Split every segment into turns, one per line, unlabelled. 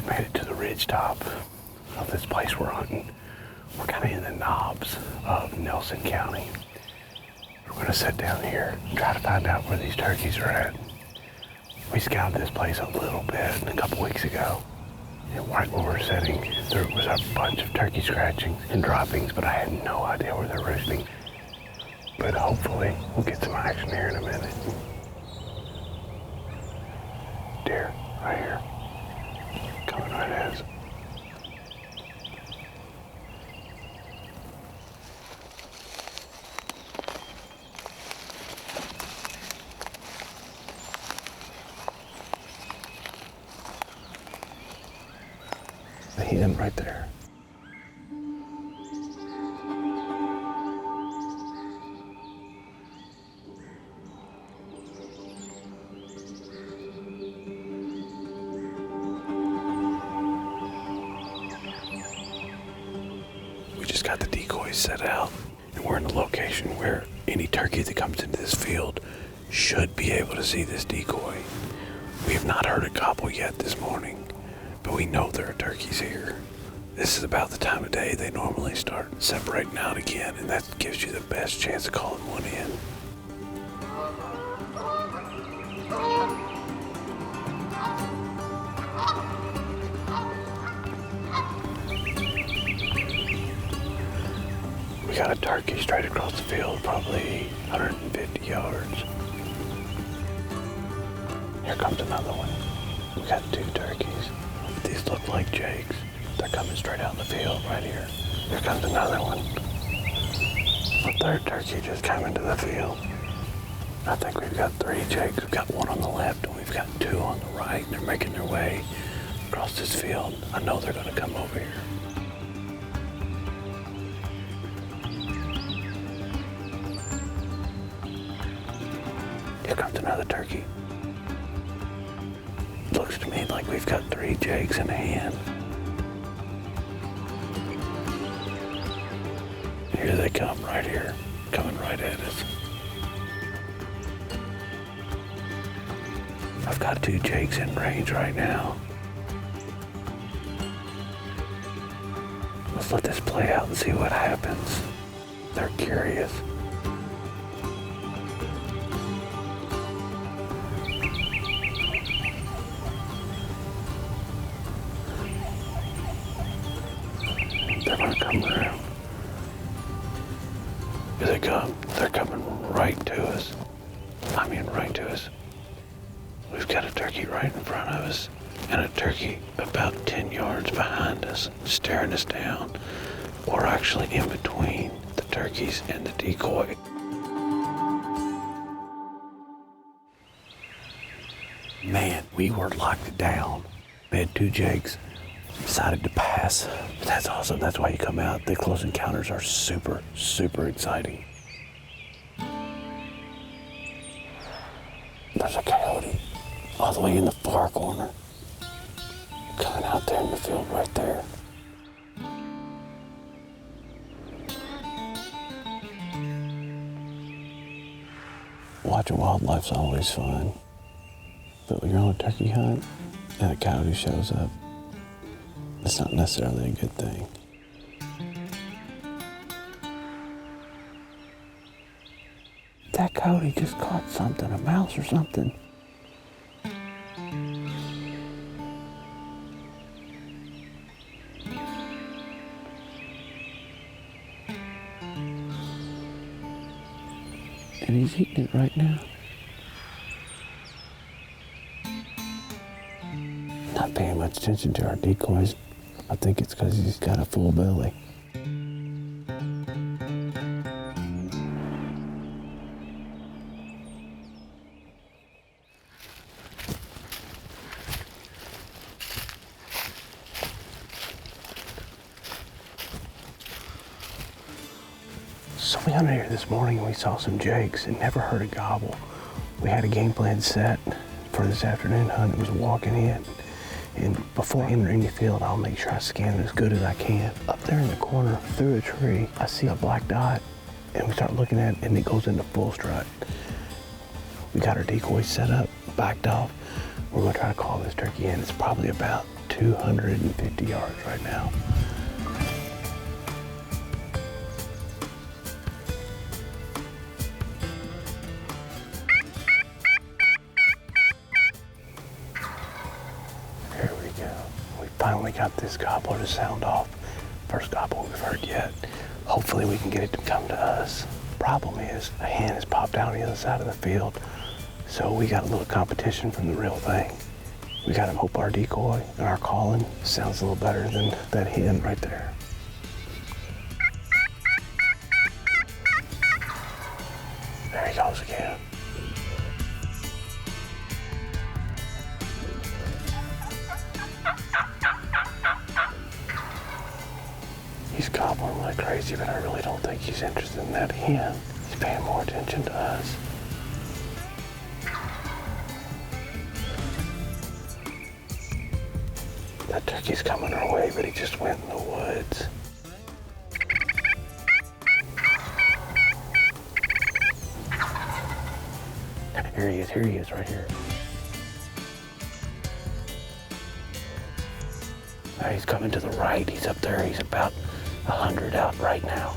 We've made it to the ridge top of this place we're hunting. We're kind of in the knobs of Nelson County. We're going to sit down here and try to find out where these turkeys are at. We scouted this place a little bit a couple weeks ago. And right where we're sitting, there was a bunch of turkey scratchings and droppings, but I had no idea where they're roosting. But hopefully we'll get some action here in a minute. Deer, right here. Coming right at us. The hen right there. We just got the decoys set out, and we're in a location where any turkey that comes into this field should be able to see this decoy. We have not heard a gobble yet this morning, but we know there are turkeys here. This is about the time of day they normally start separating out again, and that gives you the best chance of calling one in. We got a turkey straight across the field, probably 150 yards. Here comes another one. We got two turkeys. These look like jakes. They're coming straight out in the field right here. Here comes another one. A third turkey just came into the field. I think we've got three jakes. We've got one on the left and we've got two on the right. They're making their way across this field. I know they're gonna come over here. Here comes another turkey. Looks to me like we've got three jakes in a hen. Here they come, right here, coming right at us. I've got two jakes in range right now. Let's let this play out and see what happens. They're curious. They're gonna come around. Here they come. They're coming right to us. I mean, right to us. We've got a turkey right in front of us and a turkey about 10 yards behind us, staring us down. We're actually in between the turkeys and the decoy. Man, we were locked down. We had two jakes. Decided to pass. But that's awesome. That's why you come out. The close encounters are super, super exciting. There's a coyote all the way in the far corner. Coming out there in the field right there. Watching wildlife's always fun. But when you're on a turkey hunt and a coyote shows up, it's not necessarily a good thing. That coyote just caught something, a mouse or something. And he's eating it right now. Not paying much attention to our decoys. I think it's because he's got a full belly. So we hunted here this morning and we saw some jakes and never heard a gobble. We had a game plan set for this afternoon hunt. It was walking in. And before entering the field, I'll make sure I scan it as good as I can. Up there in the corner, through a tree, I see a black dot, and we start looking at it, and it goes into full strut. We got our decoys set up, backed off. We're gonna try to call this turkey in. It's probably about 2 250 yards right now. Here we go. We finally got this gobbler to sound off. First gobbler we've heard yet. Hopefully we can get it to come to us. Problem is, a hen has popped out on the other side of the field, so we got a little competition from the real thing. We gotta hope our decoy and our calling sounds a little better than that hen right there. There he goes again. He's gobbling like crazy, but I really don't think he's interested in that hen. He's paying more attention to us. That turkey's coming our way, but he just went in the woods. Here he is, right here. Now he's coming to the right. He's up there. He's about 100 out right now.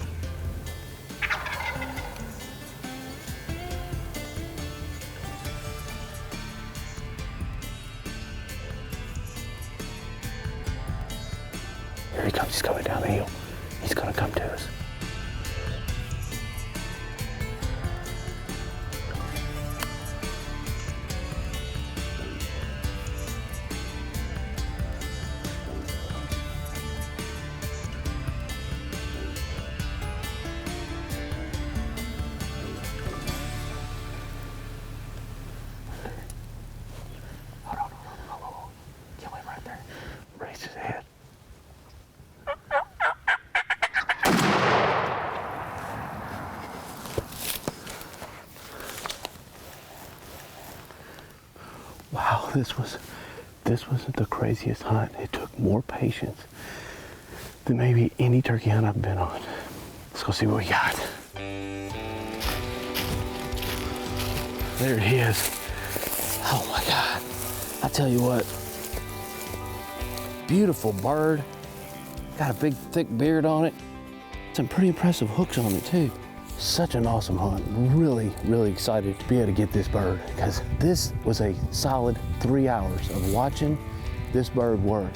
Here he comes. He's coming down the hill. He's going to come to us. Kill him right there. Raise his head. Wow, this was the craziest hunt. It took more patience than maybe any turkey hunt I've been on. Let's go see what we got. There he is. Oh my God. I tell you what, beautiful bird. Got a big thick beard on it. Some pretty impressive hooks on it too. Such an awesome hunt. Really, really excited to be able to get this bird, because this was a solid 3 hours of watching this bird work.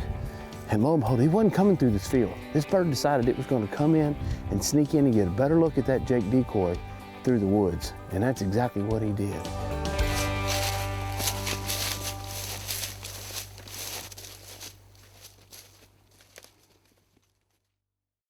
And lo and behold, he wasn't coming through this field. This bird decided it was going to come in and sneak in and get a better look at that Jake decoy through the woods. And that's exactly what he did.